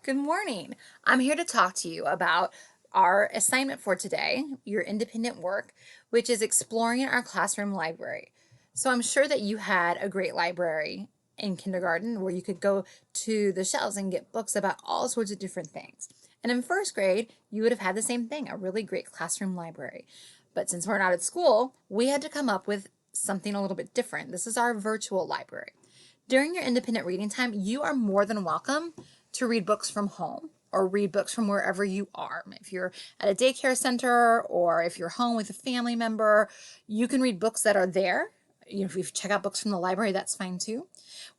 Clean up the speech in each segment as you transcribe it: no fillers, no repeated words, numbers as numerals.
Good morning. I'm here to talk to you about our assignment for today, your independent work, which is exploring our classroom library. So I'm sure that you had a great library in kindergarten where you could go to the shelves and get books about all sorts of different things. And in first grade, you would have had the same thing, a really great classroom library. But since we're not at school, we had to come up with something a little bit different. This is our virtual library. During your independent reading time, you are more than welcome to read books from home or read books from wherever you are. If you're at a daycare center or if you're home with a family member, you can read books that are there. If you check out books from the library, that's fine too.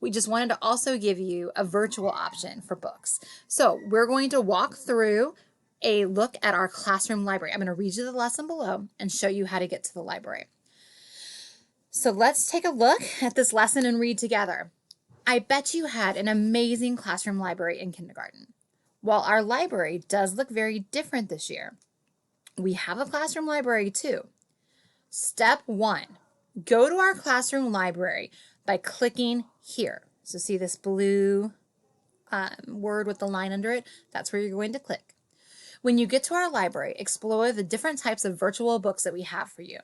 We just wanted to also give you a virtual option for books. So we're going to walk through a look at our classroom library. I'm going to read you the lesson below and show you how to get to the library. So let's take a look at this lesson and read together. I bet you had an amazing classroom library in kindergarten. While our library does look very different this year, we have a classroom library too. Step 1, go to our classroom library by clicking here. So see this blue word with the line under it? That's where you're going to click. When you get to our library, explore the different types of virtual books that we have for you.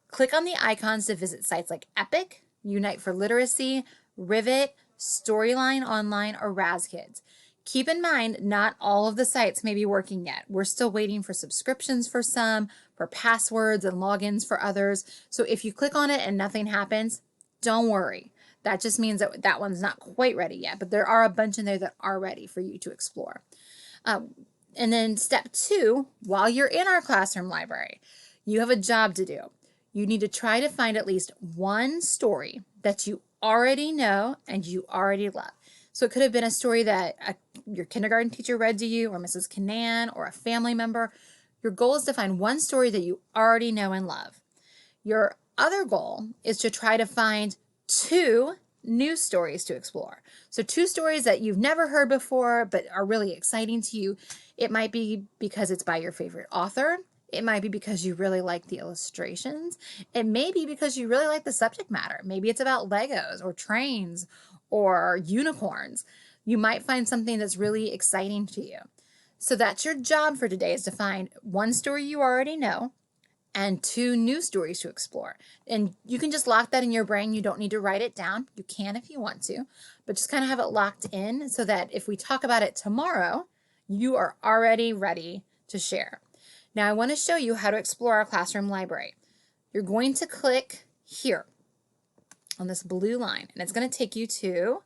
Click on the icons to visit sites like Epic, Unite for Literacy, Rivet, Storyline Online, or RazKids. Keep in mind, not all of the sites may be working yet. We're still waiting for subscriptions for some, for passwords and logins for others. So if you click on it and nothing happens, don't worry. That just means that that one's not quite ready yet, but there are a bunch in there that are ready for you to explore. And then step 2, while you're in our classroom library, you have a job to do. You need to try to find at least one story that you already know and you already love. So it could have been a story that your kindergarten teacher read to you, or Mrs. Canan, or a family member. Your goal is to find one story that you already know and love. Your other goal is to try to find 2 new stories to explore. So 2 stories that you've never heard before but are really exciting to you. It might be because it's by your favorite author. It might be because you really like the illustrations. It may be because you really like the subject matter. Maybe it's about Legos or trains or unicorns. You might find something that's really exciting to you. So that's your job for today, is to find one story you already know and 2 new stories to explore. And you can just lock that in your brain. You don't need to write it down. You can if you want to, but just kind of have it locked in so that if we talk about it tomorrow, you are already ready to share. Now I want to show you how to explore our classroom library. You're going to click here on this blue line, and it's going to take you to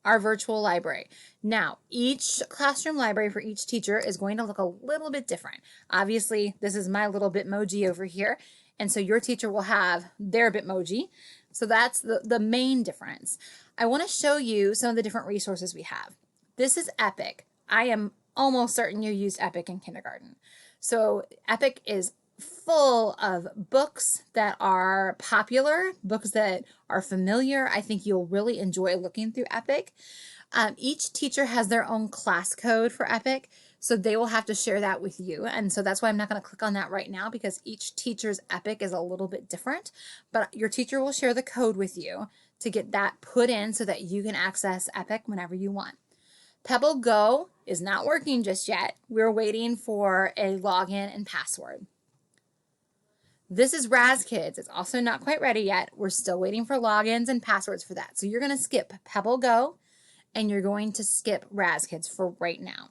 our virtual library. Now, each classroom library for each teacher is going to look a little bit different. Obviously, this is my little Bitmoji over here, and so your teacher will have their Bitmoji. So that's the main difference. I want to show you some of the different resources we have. This is Epic. I am almost certain you used Epic in kindergarten. So Epic is full of books that are popular, books that are familiar. I think you'll really enjoy looking through Epic. Each teacher has their own class code for Epic, so they will have to share that with you. And so that's why I'm not going to click on that right now, because each teacher's Epic is a little bit different. But your teacher will share the code with you to get that put in so that you can access Epic whenever you want. Pebble Go is not working just yet. We're waiting for a login and password. This is RazKids. It's also not quite ready yet. We're still waiting for logins and passwords for that. So you're going to skip Pebble Go and you're going to skip RazKids for right now.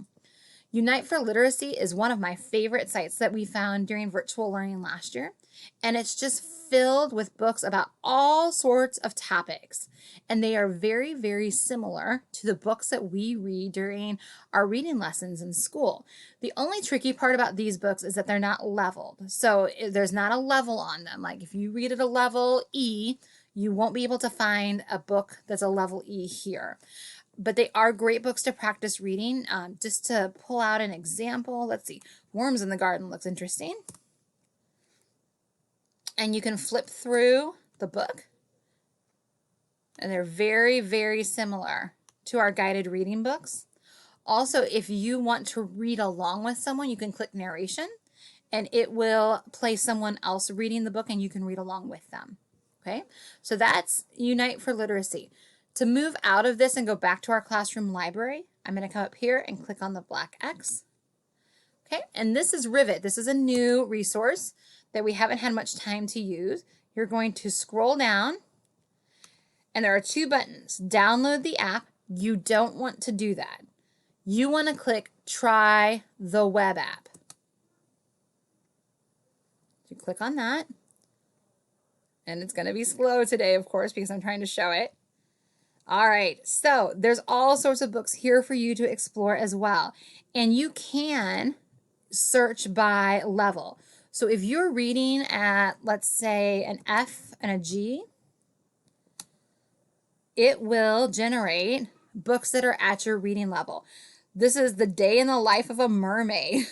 Unite for Literacy is one of my favorite sites that we found during virtual learning last year. And it's just filled with books about all sorts of topics. And they are very, very similar to the books that we read during our reading lessons in school. The only tricky part about these books is that they're not leveled. So there's not a level on them. Like if you read at a level E, you won't be able to find a book that's a level E here. But they are great books to practice reading. Just to pull out an example, let's see, Worms in the Garden looks interesting. And you can flip through the book. And they're very, very similar to our guided reading books. Also, if you want to read along with someone, you can click narration and it will play someone else reading the book and you can read along with them. Okay, so that's Unite for Literacy. To move out of this and go back to our classroom library, I'm going to come up here and click on the black X. Okay, and this is Rivet. This is a new resource that we haven't had much time to use. You're going to scroll down, and there are two buttons. Download the app. You don't want to do that. You want to click Try the Web App. You click on that, and it's going to be slow today, of course, because I'm trying to show it. All right, so there's all sorts of books here for you to explore as well, and you can search by level. So if you're reading at, let's say, an F and a G, it will generate books that are at your reading level. This is The Day in the Life of a Mermaid.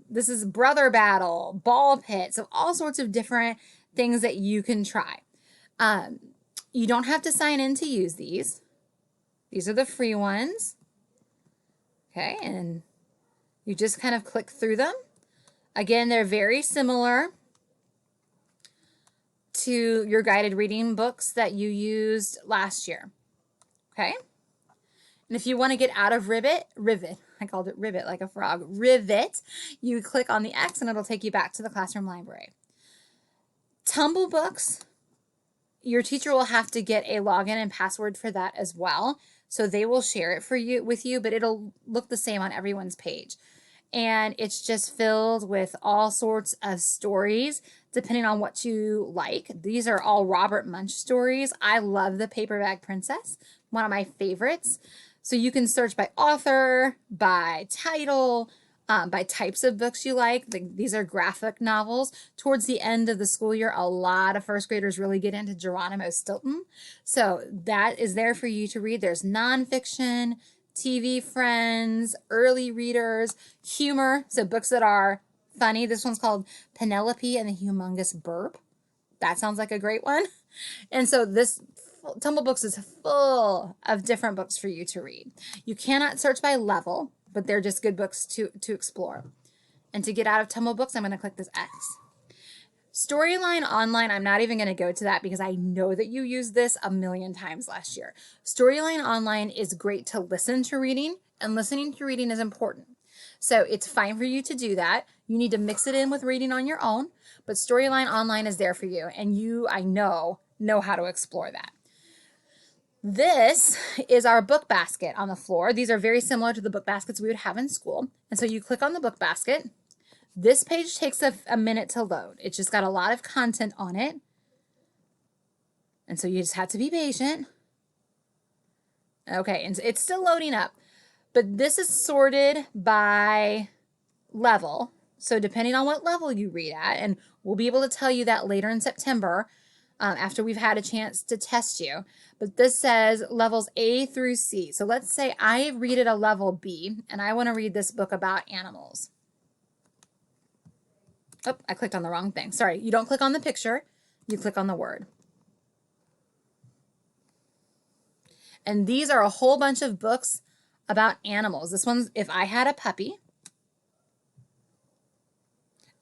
This is Brother Battle, Ball Pit, so all sorts of different things that you can try. You don't have to sign in to use these. These are the free ones. Okay, and you just kind of click through them. Again, they're very similar to your guided reading books that you used last year. Okay, and if you want to get out of Rivet, I called it Rivet like a frog, Rivet, you click on the X and it'll take you back to the classroom library. Tumblebooks, your teacher will have to get a login and password for that as well. So they will share it with you, but it'll look the same on everyone's page. And it's just filled with all sorts of stories, depending on what you like. These are all Robert Munsch stories. I love The Paper Bag Princess, one of my favorites. So you can search by author, by title, by types of books you like. These are graphic novels. Towards the end of the school year, a lot of first graders really get into Geronimo Stilton. So that is there for you to read. There's nonfiction, TV friends, early readers, humor, so books that are funny. This one's called Penelope and the Humongous Burp. That sounds like a great one. And so this Tumblebooks is full of different books for you to read. You cannot search by level, but they're just good books to explore. And to get out of Tumblebooks, I'm going to click this X. Storyline Online, I'm not even going to go to that because I know that you used this a million times last year. Storyline Online is great to listen to reading, and listening to reading is important. So it's fine for you to do that. You need to mix it in with reading on your own, but Storyline Online is there for you, and you, I know how to explore that. This is our book basket on the floor. These are very similar to the book baskets we would have in school. And so you click on the book basket. This page takes a minute to load. It's just got a lot of content on it. And so you just have to be patient. Okay, and it's still loading up. But this is sorted by level. So depending on what level you read at, and we'll be able to tell you that later in September after we've had a chance to test you. But this says levels A through C. So let's say I read at a level B, and I want to read this book about animals. Oh, I clicked on the wrong thing. Sorry, you don't click on the picture, you click on the word. And these are a whole bunch of books about animals. This one's If I Had a Puppy.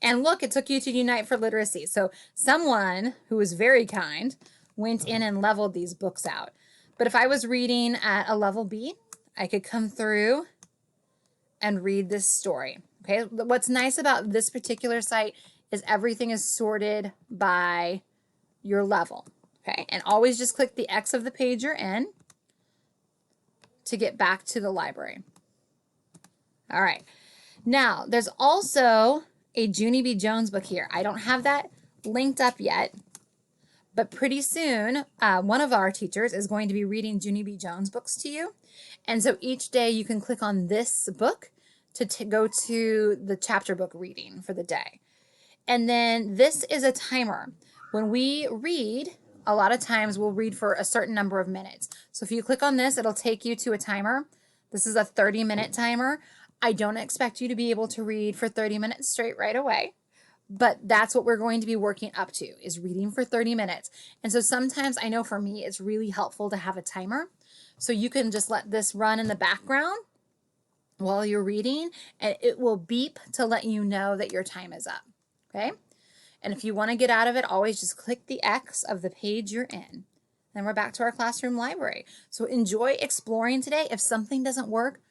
And look, it took you to Unite for Literacy. So someone who was very kind went in and leveled these books out. But if I was reading at a level B, I could come through and read this story. Okay, what's nice about this particular site is everything is sorted by your level. Okay, and always just click the X of the page you're in to get back to the library. All right, now there's also a Juni B. Jones book here. I don't have that linked up yet, but pretty soon one of our teachers is going to be reading Juni B. Jones books to you. And so each day you can click on this book to go to the chapter book reading for the day. And then this is a timer. When we read, a lot of times we'll read for a certain number of minutes. So if you click on this, it'll take you to a timer. This is a 30-minute timer. I don't expect you to be able to read for 30 minutes straight right away, but that's what we're going to be working up to, is reading for 30 minutes. And so sometimes, I know for me, it's really helpful to have a timer. So you can just let this run in the background while you're reading, and it will beep to let you know that your time is up, okay? And if you want to get out of it, always just click the X of the page you're in. Then we're back to our classroom library. So enjoy exploring today. If something doesn't work,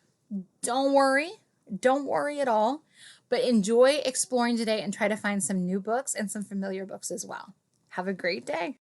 don't worry. Don't worry at all. But enjoy exploring today and try to find some new books and some familiar books as well. Have a great day.